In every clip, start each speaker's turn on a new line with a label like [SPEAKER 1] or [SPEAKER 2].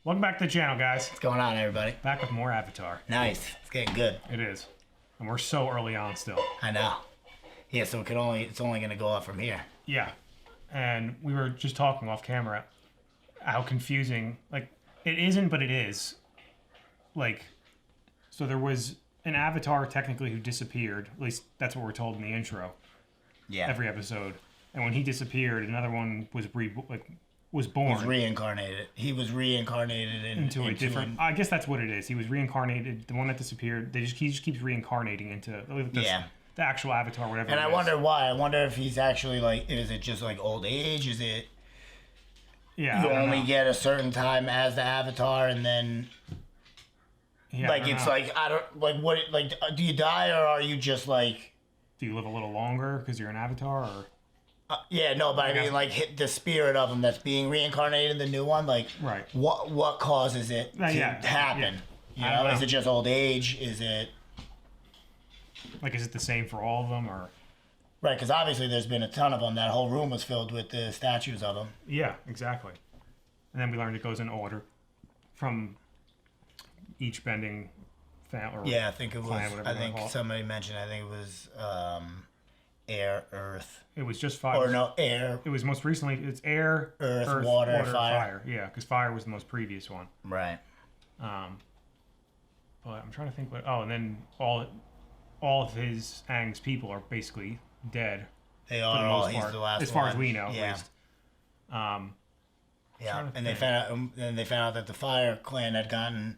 [SPEAKER 1] Welcome back to the channel, guys.
[SPEAKER 2] What's going on, everybody?
[SPEAKER 1] Back with more Avatar.
[SPEAKER 2] Nice. It's getting good.
[SPEAKER 1] It is. And we're so early on still.
[SPEAKER 2] I know. Yeah, so it's only going to go up from here.
[SPEAKER 1] Yeah. And we were just talking off camera how confusing, like, it isn't, but it is. Like, so there was an Avatar technically who disappeared. At least that's what we're told in the intro.
[SPEAKER 2] Yeah.
[SPEAKER 1] Every episode. And when he disappeared, another one was born.
[SPEAKER 2] He was reincarnated. He was reincarnated
[SPEAKER 1] into a different. I guess that's what it is. He was reincarnated. The one that disappeared. He just keeps reincarnating into the actual Avatar, whatever.
[SPEAKER 2] And I wonder why. I wonder if he's actually like. Is it just like old age? Is it?
[SPEAKER 1] Yeah.
[SPEAKER 2] You only get a certain time as the Avatar, and then. Yeah, like it's like I don't like what like. Do you die or are you just like?
[SPEAKER 1] Do you live a little longer because you're an Avatar, or?
[SPEAKER 2] Yeah, no, but I mean, like, hit the spirit of him that's being reincarnated in the new one. Like,
[SPEAKER 1] right?
[SPEAKER 2] What causes it to happen?
[SPEAKER 1] Yeah.
[SPEAKER 2] You know, is it just old age? Is it
[SPEAKER 1] like, is it the same for all of them, or?
[SPEAKER 2] Right, because obviously there's been a ton of them. That whole room was filled with the statues of them.
[SPEAKER 1] Yeah, exactly. And then we learned it goes in order from each bending.
[SPEAKER 2] I think it was. I think somebody mentioned. I think it was. Air, earth.
[SPEAKER 1] It was just fire.
[SPEAKER 2] Or no, air.
[SPEAKER 1] It was most recently, it's air,
[SPEAKER 2] earth, water, fire.
[SPEAKER 1] Yeah, because fire was the most previous one.
[SPEAKER 2] Right.
[SPEAKER 1] But I'm trying to think and then all of his Aang's people are basically dead.
[SPEAKER 2] They are all, he's the last one.
[SPEAKER 1] As far as we know,
[SPEAKER 2] yeah.
[SPEAKER 1] At least.
[SPEAKER 2] Yeah, and they found out that the Fire Clan had gotten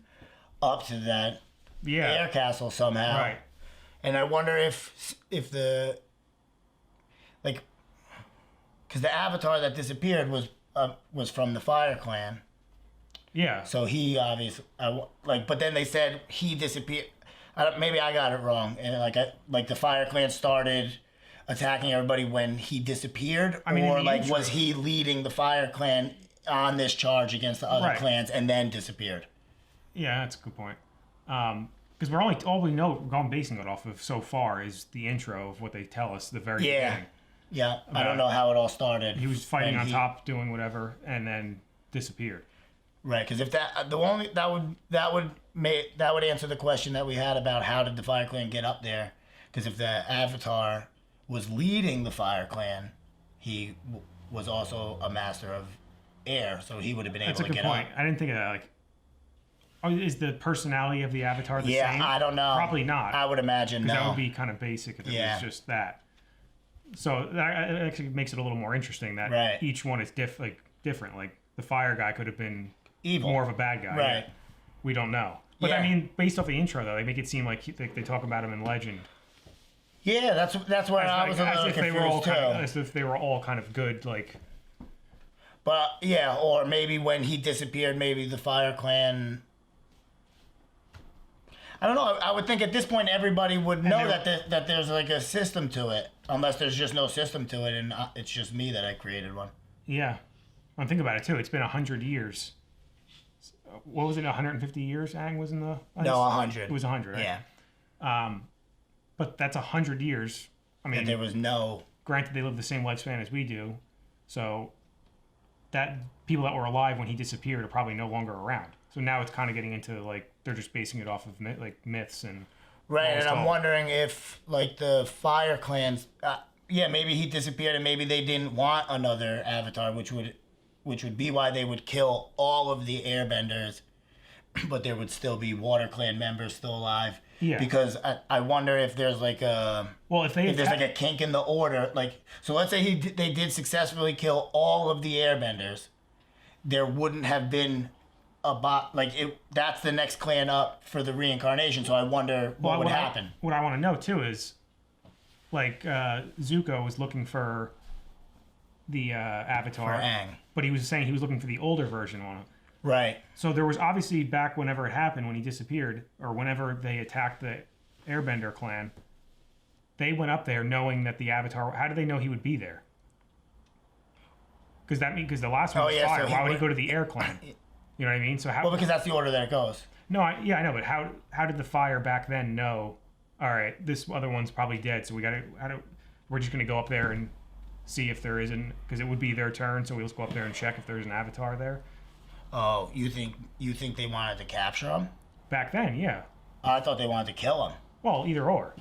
[SPEAKER 2] up to that air castle somehow.
[SPEAKER 1] Right.
[SPEAKER 2] And I wonder if the like, because the Avatar that disappeared was from the Fire Clan.
[SPEAKER 1] Yeah.
[SPEAKER 2] So he obviously but then they said he disappeared. Maybe I got it wrong, and the Fire Clan started attacking everybody when he disappeared, was he leading the Fire Clan on this charge against the other clans and then disappeared?
[SPEAKER 1] Yeah, that's a good point. Because all we know, we're basing it off of so far is the intro of what they tell us, the very beginning.
[SPEAKER 2] Yeah, I don't know how it all started.
[SPEAKER 1] He was fighting on top, doing whatever, and then disappeared.
[SPEAKER 2] Right, because if that would answer the question that we had about how did the Fire Clan get up there? Because if the Avatar was leading the Fire Clan, he was also a master of air, so he would have been able to get up. That's a good point.
[SPEAKER 1] I didn't think of that. Is the personality of the Avatar the same?
[SPEAKER 2] Yeah, I don't know.
[SPEAKER 1] Probably not.
[SPEAKER 2] I would imagine no.
[SPEAKER 1] Because that would be kind of basic if it was just that. So that actually makes it a little more interesting that each one is different. Like the fire guy could have been
[SPEAKER 2] evil,
[SPEAKER 1] more of a bad guy.
[SPEAKER 2] Right.
[SPEAKER 1] Yeah. We don't know. But I mean, based off the intro, though, they make it seem like they talk about him in Legend.
[SPEAKER 2] Yeah, that's where I was a little confused too.
[SPEAKER 1] As if they were all kind of good, like.
[SPEAKER 2] But or maybe when he disappeared, maybe the Fire Clan. I don't know. I would think at this point everybody would know that there's like a system to it, unless there's just no system to it, and it's just me that I created one.
[SPEAKER 1] Yeah, well, think about it too. It's been 100 years. What was it? 150 years? Aang was in the.
[SPEAKER 2] No, 100.
[SPEAKER 1] It was 100. Right? Yeah. But that's 100 years. I mean,
[SPEAKER 2] and there was no.
[SPEAKER 1] Granted, they live the same lifespan as we do, so that people that were alive when he disappeared are probably no longer around. So now it's kind of getting into like they're just basing it off of myths and
[SPEAKER 2] and I'm wondering if like the Fire Clans, maybe he disappeared and maybe they didn't want another Avatar, which would be why they would kill all of the Airbenders, but there would still be Water Clan members still alive. Yeah. Because I wonder if there's like a if there's like a kink in the order, like so let's say they did successfully kill all of the Airbenders, there wouldn't have been. That's the next clan up for the reincarnation, so I wonder what would happen.
[SPEAKER 1] What I want to know too is like Zuko was looking for the Avatar
[SPEAKER 2] for Aang.
[SPEAKER 1] But he was saying he was looking for the older version one.
[SPEAKER 2] Right.
[SPEAKER 1] So there was obviously back whenever it happened, when he disappeared, or whenever they attacked the Airbender clan, they went up there knowing that the Avatar. How did they know he would be there? Because the last one was fire. So why would he go to the Air clan? You know what I mean? So how?
[SPEAKER 2] Well, because that's the order that it goes.
[SPEAKER 1] No, I know, but how did the fire back then know? All right, this other one's probably dead, so we're just gonna go up there and see if there isn't, because it would be their turn. So we'll just go up there and check if there's an Avatar there.
[SPEAKER 2] Oh, you think they wanted to capture him?
[SPEAKER 1] Back then, yeah.
[SPEAKER 2] Oh, I thought they wanted to kill him.
[SPEAKER 1] Well, either or.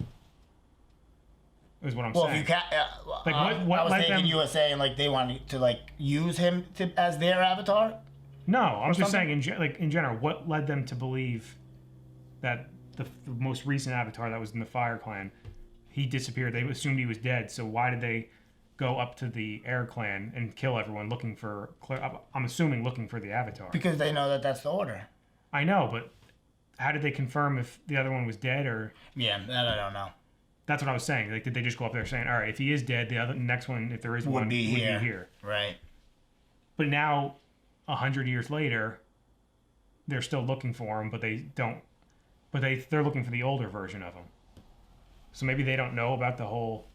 [SPEAKER 1] Is what I'm
[SPEAKER 2] Well,
[SPEAKER 1] saying.
[SPEAKER 2] if you
[SPEAKER 1] Like, what
[SPEAKER 2] I was
[SPEAKER 1] led
[SPEAKER 2] thinking
[SPEAKER 1] them-
[SPEAKER 2] you were saying like they wanted to like use him as their avatar.
[SPEAKER 1] No, I'm just
[SPEAKER 2] something?
[SPEAKER 1] saying in general, what led them to believe that the most recent Avatar that was in the Fire Clan, he disappeared. They assumed he was dead. So why did they go up to the Air Clan and kill everyone looking for? I'm assuming looking for the Avatar.
[SPEAKER 2] Because they know that that's the order.
[SPEAKER 1] I know, but how did they confirm if the other one was dead or?
[SPEAKER 2] Yeah, that I don't know.
[SPEAKER 1] That's what I was saying. Like, did they just go up there saying, "All right, if he is dead, the next one, if there is one, would be here."
[SPEAKER 2] Right.
[SPEAKER 1] But now, 100 years later, they're still looking for him, but they don't. But they're looking for the older version of him. So maybe they don't know about the whole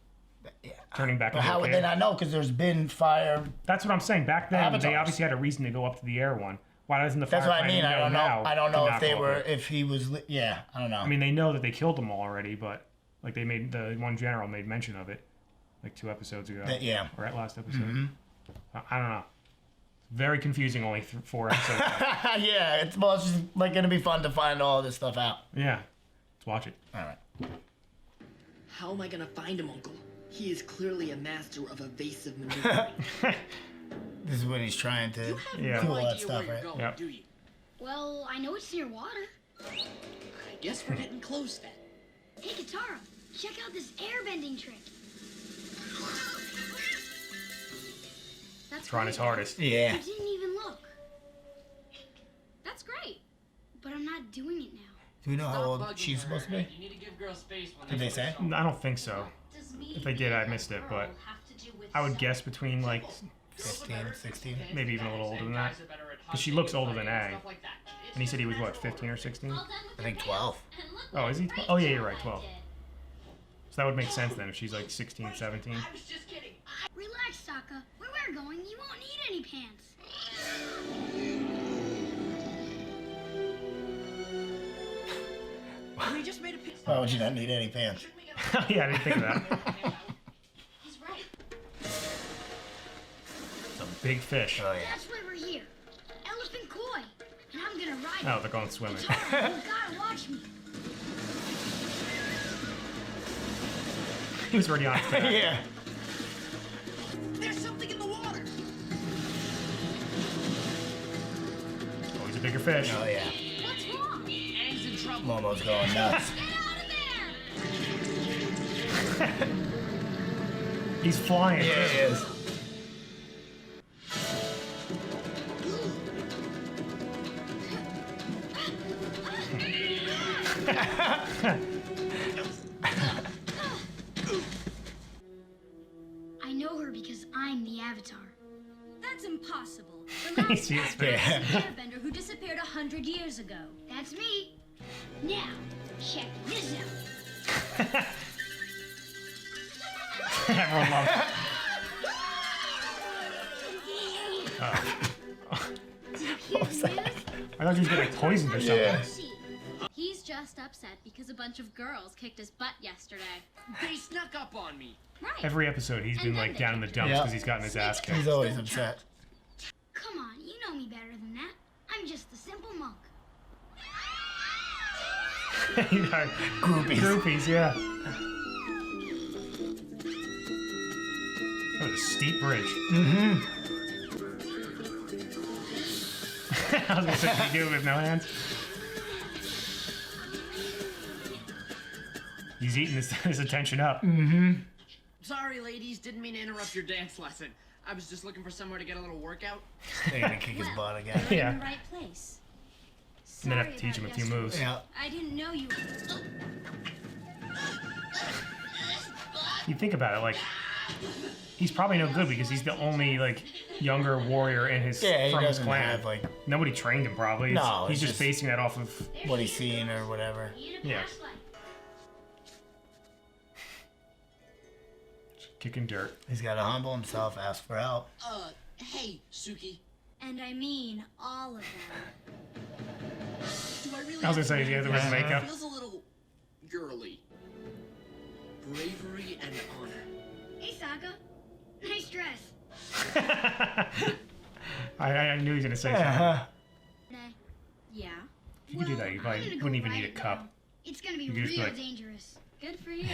[SPEAKER 1] turning back.
[SPEAKER 2] But
[SPEAKER 1] into
[SPEAKER 2] how
[SPEAKER 1] a
[SPEAKER 2] would
[SPEAKER 1] kid.
[SPEAKER 2] they not know? Because there's been fire.
[SPEAKER 1] That's what I'm saying. Back then, they
[SPEAKER 2] Avatars.
[SPEAKER 1] obviously had a reason to go up to the air one. Why doesn't the
[SPEAKER 2] That's
[SPEAKER 1] Fire
[SPEAKER 2] what I
[SPEAKER 1] Clan
[SPEAKER 2] mean. I don't know.
[SPEAKER 1] now
[SPEAKER 2] I don't
[SPEAKER 1] to
[SPEAKER 2] know
[SPEAKER 1] not
[SPEAKER 2] if they
[SPEAKER 1] go up
[SPEAKER 2] were.
[SPEAKER 1] there?
[SPEAKER 2] If he was. Yeah, I don't know.
[SPEAKER 1] I mean, they know that they killed them all already, but like they made the one general made mention of it, like 2 episodes ago.
[SPEAKER 2] Yeah.
[SPEAKER 1] Or at last episode. I don't know. Very confusing. Only 4 episodes.
[SPEAKER 2] Yeah, it's just like gonna be fun to find all this stuff out.
[SPEAKER 1] Yeah. Let's watch it.
[SPEAKER 2] All right.
[SPEAKER 3] How am I gonna find him, Uncle? He is clearly a master of evasive maneuvering.
[SPEAKER 2] This is when he's trying to
[SPEAKER 3] You have
[SPEAKER 1] Yeah.
[SPEAKER 2] do
[SPEAKER 3] no
[SPEAKER 2] all that
[SPEAKER 3] idea
[SPEAKER 2] stuff,
[SPEAKER 3] where
[SPEAKER 2] right?
[SPEAKER 3] you're going,
[SPEAKER 1] Yep.
[SPEAKER 3] do you?
[SPEAKER 4] Well, I know it's near water.
[SPEAKER 3] I guess we're getting close then.
[SPEAKER 4] Hey, Katara, check out this airbending trick. That's
[SPEAKER 1] Trying
[SPEAKER 4] great.
[SPEAKER 1] his hardest.
[SPEAKER 2] Yeah.
[SPEAKER 4] I didn't even look. That's great. But I'm not doing it now.
[SPEAKER 2] Do we know how
[SPEAKER 3] Stop
[SPEAKER 2] old
[SPEAKER 3] bugging
[SPEAKER 2] she's
[SPEAKER 3] her.
[SPEAKER 2] supposed to be?
[SPEAKER 3] You need to give girls space when
[SPEAKER 2] Did they say?
[SPEAKER 1] I don't think so. If they did, I missed it, but I would guess between like
[SPEAKER 2] 15, 16.
[SPEAKER 1] maybe even a little older than that. Because she looks older than Aang. And he said he was what, 15 or 16?
[SPEAKER 2] I think 12.
[SPEAKER 1] Oh, is he? Oh, yeah, you're right, 12. So that would make sense then if she's like 16, 17.
[SPEAKER 3] I was just kidding.
[SPEAKER 4] Relax, Sokka. Where we're going, you won't need any pants.
[SPEAKER 3] We just made a pizza.
[SPEAKER 2] Why would you not need any pants?
[SPEAKER 1] Yeah, I didn't think of that.
[SPEAKER 4] He's right.
[SPEAKER 1] It's a big fish.
[SPEAKER 2] Oh yeah.
[SPEAKER 4] That's why we're here. Elephant Koi. And I'm gonna ride
[SPEAKER 1] Oh,
[SPEAKER 4] it.
[SPEAKER 1] they're going swimming.
[SPEAKER 4] Katara, you gotta watch me.
[SPEAKER 1] He was already on his back.
[SPEAKER 2] Yeah.
[SPEAKER 3] There's something in the water.
[SPEAKER 1] Oh, he's a bigger fish.
[SPEAKER 2] Oh yeah.
[SPEAKER 4] What's wrong?
[SPEAKER 3] Aang's in trouble.
[SPEAKER 2] Momo's going nuts.
[SPEAKER 4] Get out of there!
[SPEAKER 1] He's flying.
[SPEAKER 2] Yeah,
[SPEAKER 1] too.
[SPEAKER 2] he is.
[SPEAKER 4] I know her because I'm the Avatar.
[SPEAKER 5] That's impossible. The
[SPEAKER 1] You
[SPEAKER 5] last
[SPEAKER 1] see his face.
[SPEAKER 2] Yeah.
[SPEAKER 5] airbender who disappeared 100 years ago.
[SPEAKER 4] That's me. Now, check this out.
[SPEAKER 1] Everyone loves it.
[SPEAKER 4] Here's news.
[SPEAKER 1] I thought he was getting poisoned or something.
[SPEAKER 2] Yeah.
[SPEAKER 4] See,
[SPEAKER 5] He's just upset because a bunch of girls kicked his butt yesterday.
[SPEAKER 3] They snuck up on me.
[SPEAKER 5] Right.
[SPEAKER 1] Every episode, he's been like down in the dumps
[SPEAKER 2] Yeah.
[SPEAKER 1] because he's gotten his ass
[SPEAKER 2] He's
[SPEAKER 1] kicked.
[SPEAKER 2] always upset.
[SPEAKER 4] come on, you know me better than that. I'm just a simple monk.
[SPEAKER 1] You got
[SPEAKER 2] Groupies.
[SPEAKER 1] groupies, yeah. That was a steep bridge.
[SPEAKER 2] Mm-hmm.
[SPEAKER 1] I was gonna say, can you do it with no hands? He's eating his attention up.
[SPEAKER 3] Sorry, ladies. Didn't mean to interrupt your dance lesson. I was just looking for somewhere to get a little workout.
[SPEAKER 2] They're gonna kick his butt again.
[SPEAKER 5] You're
[SPEAKER 1] Yeah.
[SPEAKER 5] in the right place.
[SPEAKER 1] And then have
[SPEAKER 5] Sorry
[SPEAKER 1] to teach him a
[SPEAKER 5] about
[SPEAKER 1] few
[SPEAKER 5] yesterday.
[SPEAKER 1] moves.
[SPEAKER 2] Yeah.
[SPEAKER 5] I didn't know you.
[SPEAKER 1] You think about it, like he's probably no good because he's the only like younger warrior in his
[SPEAKER 2] Yeah, he
[SPEAKER 1] from his
[SPEAKER 2] doesn't
[SPEAKER 1] clan.
[SPEAKER 2] have like
[SPEAKER 1] Nobody trained him probably.
[SPEAKER 2] No,
[SPEAKER 1] he's
[SPEAKER 2] it's
[SPEAKER 1] just
[SPEAKER 2] just-
[SPEAKER 1] basing that off of.
[SPEAKER 2] what he's seen or whatever.
[SPEAKER 4] Need a
[SPEAKER 1] Yeah.
[SPEAKER 4] past life.
[SPEAKER 1] Kicking dirt.
[SPEAKER 2] He's got to humble himself, ask for help.
[SPEAKER 3] Hey, Suki.
[SPEAKER 5] And I mean all of them.
[SPEAKER 3] Do I really
[SPEAKER 1] I was gonna say, he has to wear makeup.
[SPEAKER 3] Feels a little girly. Bravery and honor.
[SPEAKER 4] Hey, Sokka. Nice dress.
[SPEAKER 1] I knew he was gonna say something.
[SPEAKER 2] Uh-huh.
[SPEAKER 1] you could do that, you probably wouldn't even need a cup.
[SPEAKER 4] It's gonna be
[SPEAKER 1] You could just be
[SPEAKER 4] real
[SPEAKER 1] like-
[SPEAKER 4] dangerous.
[SPEAKER 5] Good for you.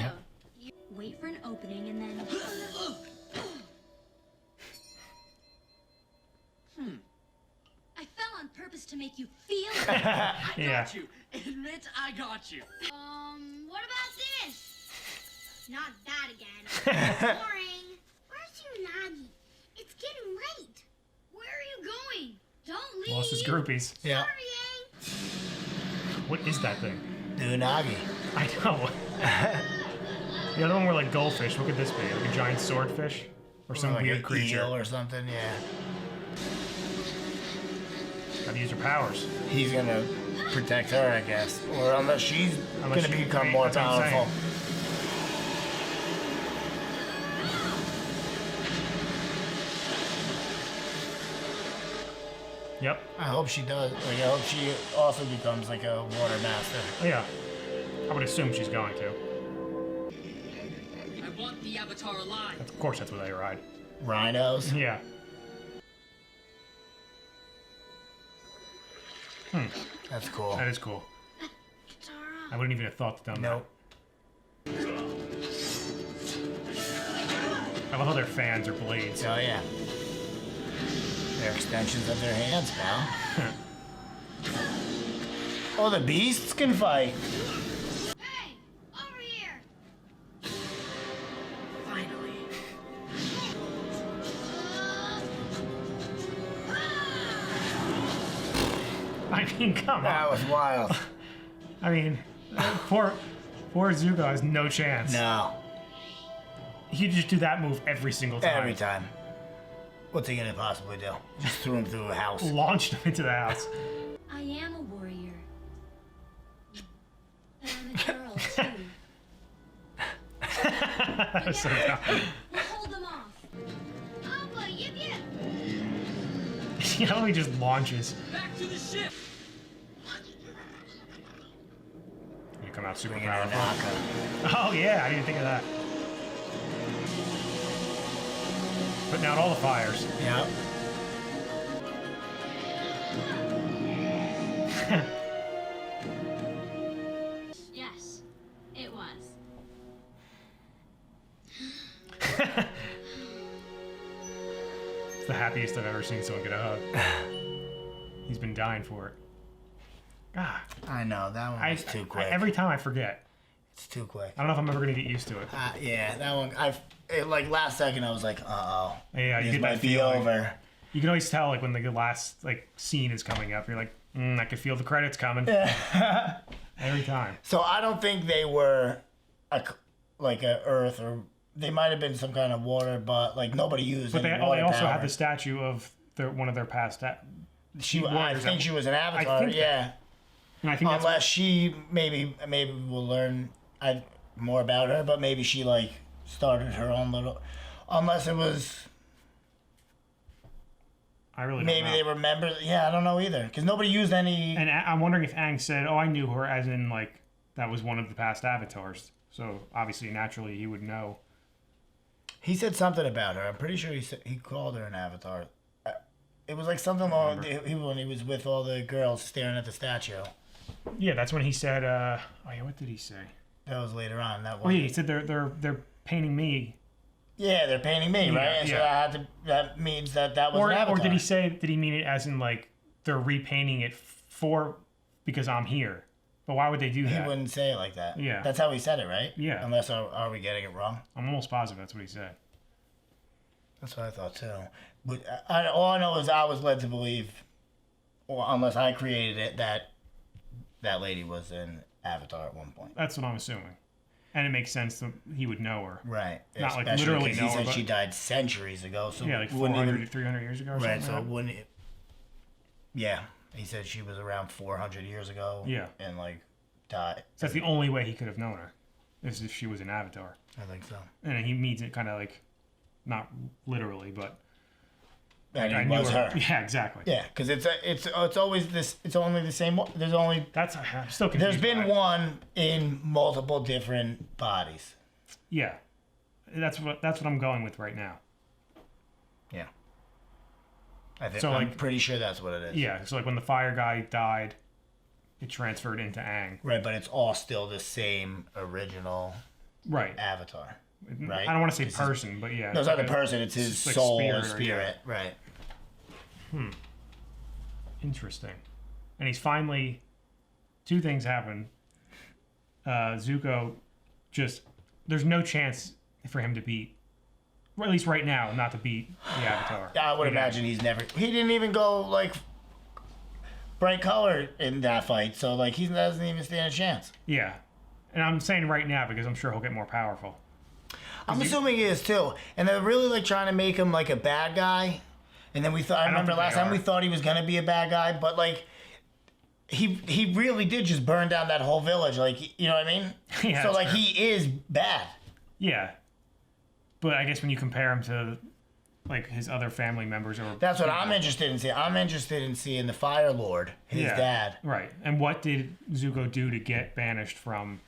[SPEAKER 5] You wait for an opening and then. I fell on purpose to make you feel it.
[SPEAKER 3] I
[SPEAKER 1] Yeah.
[SPEAKER 3] got you. Admit I got you.
[SPEAKER 4] What about this? Not that again. Boring. Where's Unagi? It's getting late. Where are you going? Don't leave.
[SPEAKER 1] Lost his groupies.
[SPEAKER 2] Yeah.
[SPEAKER 4] Sorry, eh?
[SPEAKER 1] What is that thing?
[SPEAKER 2] The unagi.
[SPEAKER 1] I know. The other one were like goldfish. What could this be? Like a giant swordfish? Or some
[SPEAKER 2] Like
[SPEAKER 1] weird
[SPEAKER 2] an
[SPEAKER 1] creature?
[SPEAKER 2] eel or something, yeah.
[SPEAKER 1] Gotta use her powers.
[SPEAKER 2] He's gonna protect her, I guess. Or unless she's
[SPEAKER 1] Unless
[SPEAKER 2] gonna
[SPEAKER 1] she-
[SPEAKER 2] become
[SPEAKER 1] right,
[SPEAKER 2] more
[SPEAKER 1] that's what I'm saying.
[SPEAKER 2] powerful.
[SPEAKER 1] Yep.
[SPEAKER 2] I hope she does. Like, I hope she also becomes like a water master.
[SPEAKER 1] Oh, yeah. I would assume she's going to.
[SPEAKER 3] I want the Avatar alive.
[SPEAKER 1] Of course, that's what they ride.
[SPEAKER 2] Rhinos.
[SPEAKER 1] Yeah.
[SPEAKER 2] That's cool.
[SPEAKER 1] That is cool.
[SPEAKER 4] Katara.
[SPEAKER 1] I wouldn't even have thought to done
[SPEAKER 2] Nope.
[SPEAKER 1] that. I love how their fans are blades.
[SPEAKER 2] Oh yeah. They're extensions of their hands, pal. Oh, the beasts can fight.
[SPEAKER 4] Hey, over here.
[SPEAKER 3] Finally.
[SPEAKER 1] I mean, come on.
[SPEAKER 2] That was wild.
[SPEAKER 1] I mean, poor Zuko has no chance.
[SPEAKER 2] No,
[SPEAKER 1] He could just do that move every single time.
[SPEAKER 2] every time. What's he gonna possibly do? Just threw him through a house.
[SPEAKER 1] Launched him into the house.
[SPEAKER 5] I am a warrior. But I'm a girl, too.
[SPEAKER 1] That's so dumb.
[SPEAKER 5] We'll hold them off.
[SPEAKER 4] Appa, yip yip.
[SPEAKER 1] You know, he just launches.
[SPEAKER 3] Back to the ship.
[SPEAKER 1] You come out super
[SPEAKER 2] Bring in a
[SPEAKER 1] powerful.
[SPEAKER 2] Naka.
[SPEAKER 1] Oh, yeah, I didn't think of that. Putting out all the fires.
[SPEAKER 2] Yep.
[SPEAKER 5] Yes, it was.
[SPEAKER 1] It's the happiest I've ever seen someone get a hug. He's been dying for it. Ah,
[SPEAKER 2] I know that one was too quick.
[SPEAKER 1] every time I forget.
[SPEAKER 2] It's too quick.
[SPEAKER 1] I don't know if I'm ever gonna get used to it.
[SPEAKER 2] Yeah, that one. Like last second, I was like, uh oh.
[SPEAKER 1] Yeah, you
[SPEAKER 2] This
[SPEAKER 1] get that
[SPEAKER 2] might be
[SPEAKER 1] feeling.
[SPEAKER 2] over.
[SPEAKER 1] You can always tell, like when the last scene is coming up. You're like, I can feel the credits coming. Every time.
[SPEAKER 2] So I don't think they were like a Earth, or they might have been some kind of water, but like nobody used.
[SPEAKER 1] But they
[SPEAKER 2] any water
[SPEAKER 1] also
[SPEAKER 2] power.
[SPEAKER 1] had the statue of one of their past.
[SPEAKER 2] I
[SPEAKER 1] warriors
[SPEAKER 2] think
[SPEAKER 1] that-
[SPEAKER 2] she was an avatar.
[SPEAKER 1] think that-
[SPEAKER 2] Yeah.
[SPEAKER 1] And I think that's
[SPEAKER 2] Unless she maybe we'll learn more about her, but maybe she like started her own little. Unless it was
[SPEAKER 1] I really don't
[SPEAKER 2] maybe
[SPEAKER 1] know.
[SPEAKER 2] they remember. Yeah, I don't know either because nobody used any.
[SPEAKER 1] And I'm wondering if Aang said, "Oh, I knew her," as in like that was one of the past avatars. So obviously, naturally, he would know.
[SPEAKER 2] He said something about her. I'm pretty sure he called her an avatar. It was like something along when he was with all the girls staring at the statue.
[SPEAKER 1] Yeah, that's when he said. Oh yeah, what did he say?
[SPEAKER 2] That was later on. That
[SPEAKER 1] Oh
[SPEAKER 2] one.
[SPEAKER 1] yeah, he said they're painting me.
[SPEAKER 2] Yeah, they're painting me, right? And
[SPEAKER 1] yeah.
[SPEAKER 2] so that means that was
[SPEAKER 1] Or
[SPEAKER 2] an avatar.
[SPEAKER 1] did he say? Did he mean it as in like they're repainting it for because I'm here? But why would they do
[SPEAKER 2] He
[SPEAKER 1] that?
[SPEAKER 2] wouldn't say it like that.
[SPEAKER 1] Yeah.
[SPEAKER 2] That's how he said it, right?
[SPEAKER 1] Yeah.
[SPEAKER 2] Unless are we getting it wrong?
[SPEAKER 1] I'm almost positive that's what he said.
[SPEAKER 2] That's what I thought too. But all I know is I was led to believe, or unless I created it, that lady was an avatar at one point.
[SPEAKER 1] That's what I'm assuming, and it makes sense that he would know her.
[SPEAKER 2] Right.
[SPEAKER 1] Not like
[SPEAKER 2] Especially
[SPEAKER 1] literally
[SPEAKER 2] 'cause
[SPEAKER 1] know
[SPEAKER 2] he
[SPEAKER 1] her,
[SPEAKER 2] said
[SPEAKER 1] but-
[SPEAKER 2] she died centuries ago. So
[SPEAKER 1] Yeah, like
[SPEAKER 2] wouldn't
[SPEAKER 1] 400,
[SPEAKER 2] even,
[SPEAKER 1] 300 years ago or
[SPEAKER 2] right.
[SPEAKER 1] something.
[SPEAKER 2] So
[SPEAKER 1] like
[SPEAKER 2] it
[SPEAKER 1] that.
[SPEAKER 2] wouldn't. Yeah. He said she was around 400 years ago.
[SPEAKER 1] Yeah.
[SPEAKER 2] And like died.
[SPEAKER 1] So that's the only way he could have known her, is if she was an avatar.
[SPEAKER 2] I think so.
[SPEAKER 1] And he means it kind of like, not literally, but
[SPEAKER 2] And
[SPEAKER 1] I
[SPEAKER 2] it
[SPEAKER 1] knew
[SPEAKER 2] was her.
[SPEAKER 1] Yeah, exactly.
[SPEAKER 2] Yeah, because it's always this. It's only the same one. There's only
[SPEAKER 1] That's I'm still confused.
[SPEAKER 2] there's been
[SPEAKER 1] by it.
[SPEAKER 2] one in multiple different bodies.
[SPEAKER 1] Yeah, that's what I'm going with right now.
[SPEAKER 2] Yeah. I think
[SPEAKER 1] So,
[SPEAKER 2] I'm
[SPEAKER 1] like-
[SPEAKER 2] pretty sure that's what it is.
[SPEAKER 1] Yeah, so like when the fire guy died, it transferred into Aang.
[SPEAKER 2] Right, but it's all still the same original
[SPEAKER 1] Right.
[SPEAKER 2] avatar. Right.
[SPEAKER 1] I don't want to say person, but yeah.
[SPEAKER 2] No, it's not the
[SPEAKER 1] like
[SPEAKER 2] person. It's his
[SPEAKER 1] it's like
[SPEAKER 2] soul
[SPEAKER 1] spirit
[SPEAKER 2] or
[SPEAKER 1] or-
[SPEAKER 2] spirit. Right.
[SPEAKER 1] Interesting. And he's finally... Two things happen. Zuko just... There's no chance for him to beat... Or at least right now, not to beat the Avatar.
[SPEAKER 2] I would imagine he's never... He didn't even go, like, bright color in that fight. So, like, he doesn't even stand a chance.
[SPEAKER 1] Yeah. And I'm saying right now because I'm sure he'll get more powerful.
[SPEAKER 2] I'm assuming he is, too. And they're really, like, trying to make him, like, a bad guy. And then we thought... I remember
[SPEAKER 1] think
[SPEAKER 2] last
[SPEAKER 1] they
[SPEAKER 2] time
[SPEAKER 1] are.
[SPEAKER 2] we thought he was going to be a bad guy. But, like... He really did just burn down that whole village, like, you know what I mean?
[SPEAKER 1] Yeah,
[SPEAKER 2] so,
[SPEAKER 1] that's
[SPEAKER 2] like,
[SPEAKER 1] fair.
[SPEAKER 2] he is bad.
[SPEAKER 1] Yeah. But I guess when you compare him to, like, his other family members... or
[SPEAKER 2] That's what I'm interested in seeing. I'm interested in seeing the Fire Lord, his dad.
[SPEAKER 1] Right. And what did Zuko do to get banished from...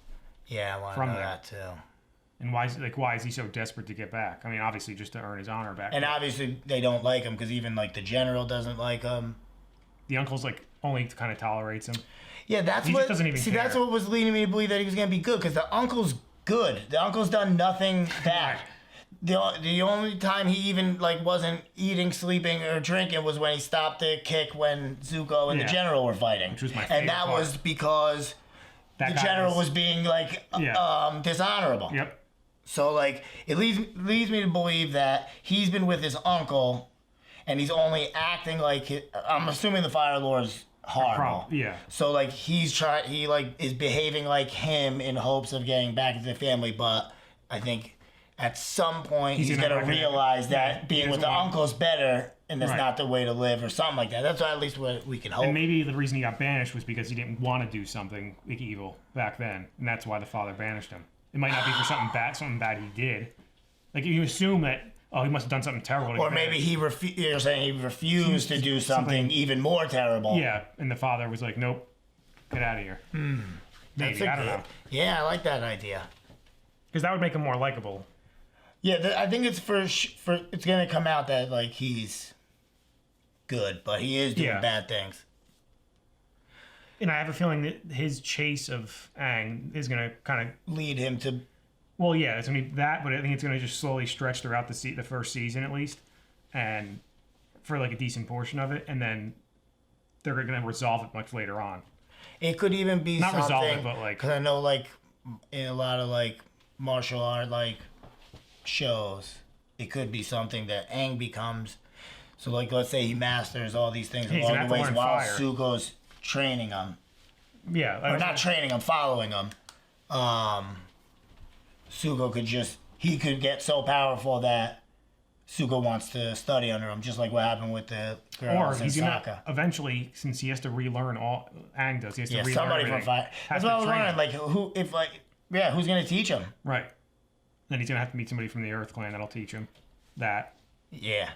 [SPEAKER 2] Yeah, I want to
[SPEAKER 1] From
[SPEAKER 2] know
[SPEAKER 1] there.
[SPEAKER 2] that, too.
[SPEAKER 1] And why is he so desperate to get back? I mean, obviously just to earn his honor back.
[SPEAKER 2] And obviously, they don't like him, because even, like, the general doesn't like him.
[SPEAKER 1] The uncle's, like, only kind of tolerates him.
[SPEAKER 2] Yeah, that's
[SPEAKER 1] He
[SPEAKER 2] what...
[SPEAKER 1] just doesn't even
[SPEAKER 2] see,
[SPEAKER 1] care.
[SPEAKER 2] that's what was leading me to believe that he was going to be good, because the uncle's good. The uncle's done nothing bad. The only time he even, like, wasn't eating, sleeping, or drinking was when he stopped the kick when Zuko and
[SPEAKER 1] Yeah.
[SPEAKER 2] the general were fighting.
[SPEAKER 1] Which was my
[SPEAKER 2] And
[SPEAKER 1] favorite
[SPEAKER 2] that
[SPEAKER 1] part.
[SPEAKER 2] was because
[SPEAKER 1] That
[SPEAKER 2] the
[SPEAKER 1] guy
[SPEAKER 2] general was being, like,
[SPEAKER 1] Yeah.
[SPEAKER 2] dishonorable.
[SPEAKER 1] Yep.
[SPEAKER 2] So, like, it leads me to believe that he's been with his uncle, and he's only acting like I'm assuming the Fire Lord's horrible.
[SPEAKER 1] Yeah.
[SPEAKER 2] So, like, he is behaving like him in hopes of getting back into the family, but I think at some point he's
[SPEAKER 1] gonna
[SPEAKER 2] gonna realize that
[SPEAKER 1] he
[SPEAKER 2] being with
[SPEAKER 1] doesn't
[SPEAKER 2] the
[SPEAKER 1] want-
[SPEAKER 2] uncle's better, and that's
[SPEAKER 1] Right.
[SPEAKER 2] not the way to live, or something like that. That's at least what we can hope.
[SPEAKER 1] And maybe the reason he got banished was because he didn't want to do something like evil back then. And that's why the father banished him. It might not be for something bad he did. Like, you assume that, oh, he must have done something terrible. To
[SPEAKER 2] Or
[SPEAKER 1] get
[SPEAKER 2] maybe
[SPEAKER 1] banished.
[SPEAKER 2] you're saying he refused to do something even more terrible.
[SPEAKER 1] Yeah, and the father was like, nope, get out of here. Maybe,
[SPEAKER 2] That's
[SPEAKER 1] I don't know.
[SPEAKER 2] Yeah, I like that idea.
[SPEAKER 1] Because that would make him more likable.
[SPEAKER 2] Yeah, I think it's for it's gonna come out that, like, he's good, but he is doing
[SPEAKER 1] Yeah.
[SPEAKER 2] bad things.
[SPEAKER 1] And I have a feeling that his chase of Aang is going to kind of...
[SPEAKER 2] Lead him to
[SPEAKER 1] Well, yeah, it's going to be that, but I think it's going to just slowly stretch throughout the first season at least. And for, like, a decent portion of it. And then they're going to resolve it much later on.
[SPEAKER 2] It could even be
[SPEAKER 1] Not
[SPEAKER 2] something.
[SPEAKER 1] resolve it, but, like...
[SPEAKER 2] Because I know, like, in a lot of, like, martial art, like, shows, it could be something that Aang becomes. So, like, let's say he masters all these things
[SPEAKER 1] He's gonna
[SPEAKER 2] along
[SPEAKER 1] have
[SPEAKER 2] the
[SPEAKER 1] to
[SPEAKER 2] ways
[SPEAKER 1] learn
[SPEAKER 2] while
[SPEAKER 1] fire.
[SPEAKER 2] Zuko's training him.
[SPEAKER 1] Yeah.
[SPEAKER 2] Or not training him, following him. Zuko he could get so powerful that Zuko wants to study under him, just like what happened with the
[SPEAKER 1] Or
[SPEAKER 2] girls in
[SPEAKER 1] he's going
[SPEAKER 2] Sokka.
[SPEAKER 1] to... Eventually, since he has to relearn all... Aang does. He has to
[SPEAKER 2] Yeah,
[SPEAKER 1] relearn
[SPEAKER 2] somebody from
[SPEAKER 1] everything.
[SPEAKER 2] fire.
[SPEAKER 1] Has
[SPEAKER 2] That's what I
[SPEAKER 1] to
[SPEAKER 2] was
[SPEAKER 1] train
[SPEAKER 2] wondering,
[SPEAKER 1] him.
[SPEAKER 2] like, who's gonna teach him?
[SPEAKER 1] Right. Then he's going to have to meet somebody from the Earth Clan that'll teach him that.
[SPEAKER 2] Yeah.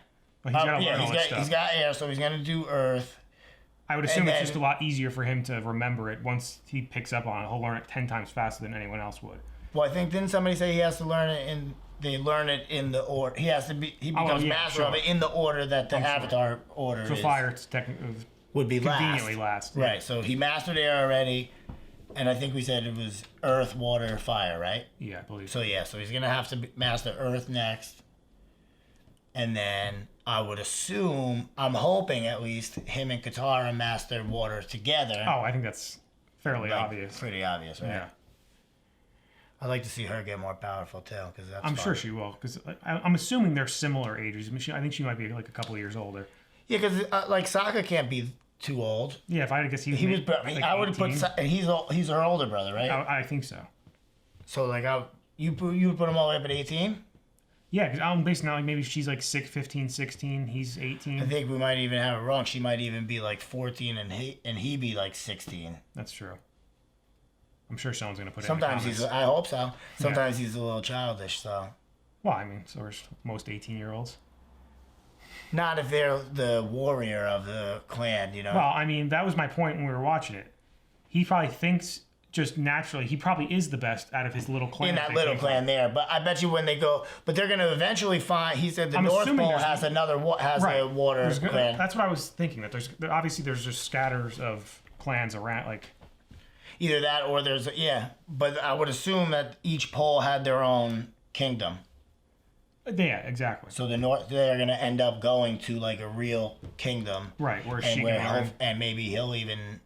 [SPEAKER 1] But he's got to
[SPEAKER 2] Yeah,
[SPEAKER 1] learn all that
[SPEAKER 2] he's
[SPEAKER 1] stuff.
[SPEAKER 2] got air, so he's gonna do Earth.
[SPEAKER 1] I would assume
[SPEAKER 2] and
[SPEAKER 1] it's
[SPEAKER 2] then-
[SPEAKER 1] just a lot easier for him to remember it once he picks up on it. He'll learn it 10 times faster than anyone else would.
[SPEAKER 2] Well, I think didn't somebody say he has to learn it in? They learn it in the order. He becomes
[SPEAKER 1] yeah,
[SPEAKER 2] master
[SPEAKER 1] sure.
[SPEAKER 2] of it in the order that the
[SPEAKER 1] sure.
[SPEAKER 2] Avatar order
[SPEAKER 1] So
[SPEAKER 2] is.
[SPEAKER 1] fire it's technically
[SPEAKER 2] Would be
[SPEAKER 1] conveniently last.
[SPEAKER 2] Right. So he mastered air already, and I think we said it was Earth, Water, Fire, right?
[SPEAKER 1] Yeah, I believe
[SPEAKER 2] So yeah, so he's gonna have to master Earth next, and then I would assume, I'm hoping at least, him and Katara master Water together.
[SPEAKER 1] Oh, I think that's fairly
[SPEAKER 2] Like,
[SPEAKER 1] obvious.
[SPEAKER 2] Pretty obvious, right?
[SPEAKER 1] Yeah.
[SPEAKER 2] I'd like to see her get more powerful too, because that's.
[SPEAKER 1] I'm
[SPEAKER 2] fun.
[SPEAKER 1] sure she will, because I'm assuming they're similar ages. I mean, I think she might be like a couple of years older.
[SPEAKER 2] Yeah, because like Sokka can't be too old.
[SPEAKER 1] Yeah, if I had to guess, he was like
[SPEAKER 2] I would have put.
[SPEAKER 1] 18.
[SPEAKER 2] He's her older brother, right?
[SPEAKER 1] I think so.
[SPEAKER 2] So like, you would put him all the way up at 18.
[SPEAKER 1] Yeah, because I'm basing out like maybe she's like 15, 16. He's 18.
[SPEAKER 2] I think we might even have it wrong. She might even be like 14, and he be like 16.
[SPEAKER 1] That's true. I'm sure someone's gonna put it.
[SPEAKER 2] Sometimes
[SPEAKER 1] in the
[SPEAKER 2] he's. I hope so. Sometimes he's a little childish. So
[SPEAKER 1] Well, I mean, so are most 18-year-olds.
[SPEAKER 2] not if they're the warrior of the clan, you know.
[SPEAKER 1] Well, I mean, that was my point when we were watching it. He probably thinks just naturally he probably is the best out of his little clan.
[SPEAKER 2] in that little clan there, but I bet you when they go, but they're gonna eventually find. He said the
[SPEAKER 1] I'm
[SPEAKER 2] North
[SPEAKER 1] assuming
[SPEAKER 2] Pole
[SPEAKER 1] there's-
[SPEAKER 2] has a water
[SPEAKER 1] There's
[SPEAKER 2] clan.
[SPEAKER 1] That's what I was thinking. That obviously there's just scatters of clans around, like
[SPEAKER 2] Either that or there's but I would assume that each pole had their own kingdom.
[SPEAKER 1] Yeah, exactly.
[SPEAKER 2] So they're gonna end up going to like a real kingdom,
[SPEAKER 1] Right, where
[SPEAKER 2] and
[SPEAKER 1] she can learn.
[SPEAKER 2] and maybe he'll even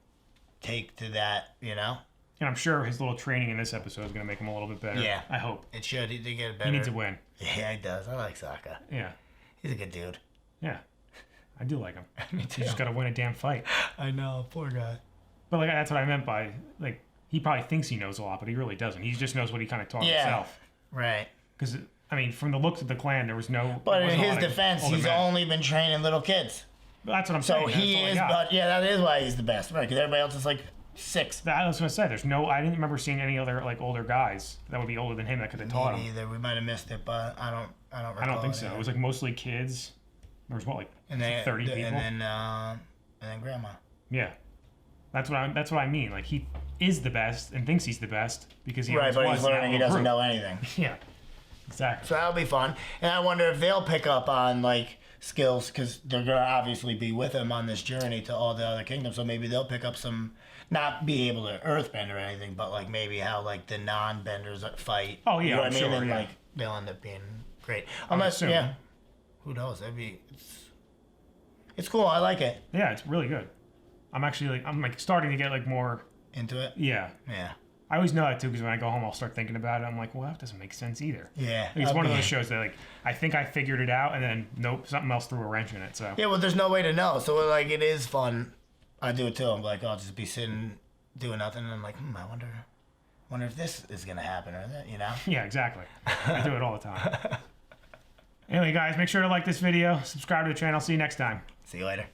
[SPEAKER 2] take to that,
[SPEAKER 1] And I'm sure his little training in this episode is going to make him a little bit better.
[SPEAKER 2] Yeah.
[SPEAKER 1] I hope.
[SPEAKER 2] It should. He get better.
[SPEAKER 1] He needs a win.
[SPEAKER 2] Yeah, he does. I like Sokka.
[SPEAKER 1] Yeah.
[SPEAKER 2] He's a good dude.
[SPEAKER 1] Yeah. I do like him.
[SPEAKER 2] Me too.
[SPEAKER 1] You just got to win a damn fight.
[SPEAKER 2] I know, poor guy.
[SPEAKER 1] But like that's what I meant by like he probably thinks he knows a lot, but he really doesn't. He just knows what he kind of taught himself.
[SPEAKER 2] Right.
[SPEAKER 1] Because I mean, from the looks of the clan, there was no.
[SPEAKER 2] But
[SPEAKER 1] there
[SPEAKER 2] in
[SPEAKER 1] wasn't a
[SPEAKER 2] his
[SPEAKER 1] lot of
[SPEAKER 2] defense,
[SPEAKER 1] older
[SPEAKER 2] he's
[SPEAKER 1] men.
[SPEAKER 2] only been training little kids.
[SPEAKER 1] But that's what I'm
[SPEAKER 2] So
[SPEAKER 1] saying.
[SPEAKER 2] he
[SPEAKER 1] That's all I
[SPEAKER 2] is,
[SPEAKER 1] got.
[SPEAKER 2] but that is why he's the best, right? Because everybody else is like 6.
[SPEAKER 1] I was gonna say, there's no. I didn't remember seeing any other like older guys that would be older than him that could have taught
[SPEAKER 2] Me
[SPEAKER 1] him.
[SPEAKER 2] neither. We might have missed it, but I don't recall.
[SPEAKER 1] I don't think so.
[SPEAKER 2] either.
[SPEAKER 1] It was like mostly kids. There was what like 30 people.
[SPEAKER 2] And then grandma.
[SPEAKER 1] Yeah, that's what I mean. Like he is the best and thinks he's the best because he
[SPEAKER 2] Right,
[SPEAKER 1] always
[SPEAKER 2] but
[SPEAKER 1] was
[SPEAKER 2] he's
[SPEAKER 1] in that
[SPEAKER 2] learning he
[SPEAKER 1] little
[SPEAKER 2] doesn't
[SPEAKER 1] group.
[SPEAKER 2] know anything.
[SPEAKER 1] Yeah, exactly.
[SPEAKER 2] So that'll be fun. And I wonder if they'll pick up on like skills because they're gonna obviously be with him on this journey to all the other kingdoms. So maybe they'll pick up some, not be able to earthbend or anything, but like maybe how like the non-benders fight.
[SPEAKER 1] Oh, yeah,
[SPEAKER 2] you know what
[SPEAKER 1] I'm
[SPEAKER 2] I mean?
[SPEAKER 1] sure,
[SPEAKER 2] And
[SPEAKER 1] yeah.
[SPEAKER 2] like they'll end up being great.
[SPEAKER 1] would
[SPEAKER 2] Unless
[SPEAKER 1] assume.
[SPEAKER 2] who knows? It's cool. I like it.
[SPEAKER 1] Yeah, it's really good. I'm like starting to get like more.
[SPEAKER 2] Into it.
[SPEAKER 1] Yeah,
[SPEAKER 2] Yeah.
[SPEAKER 1] I always know that too because when I go home, I'll start thinking about it. I'm like, well, that doesn't make sense either.
[SPEAKER 2] Yeah.
[SPEAKER 1] Like, it's one of
[SPEAKER 2] Okay.
[SPEAKER 1] those shows that like I think I figured it out and then nope, something else threw a wrench in it. So
[SPEAKER 2] Yeah, well, there's no way to know. So like, it is fun. I do it too. I'm like, I'll just be sitting doing nothing, and I'm like, I wonder if this is gonna happen or that,
[SPEAKER 1] yeah, exactly. I do it all the time. Anyway, guys, make sure to like this video, subscribe to the channel. See you next time.
[SPEAKER 2] See you later.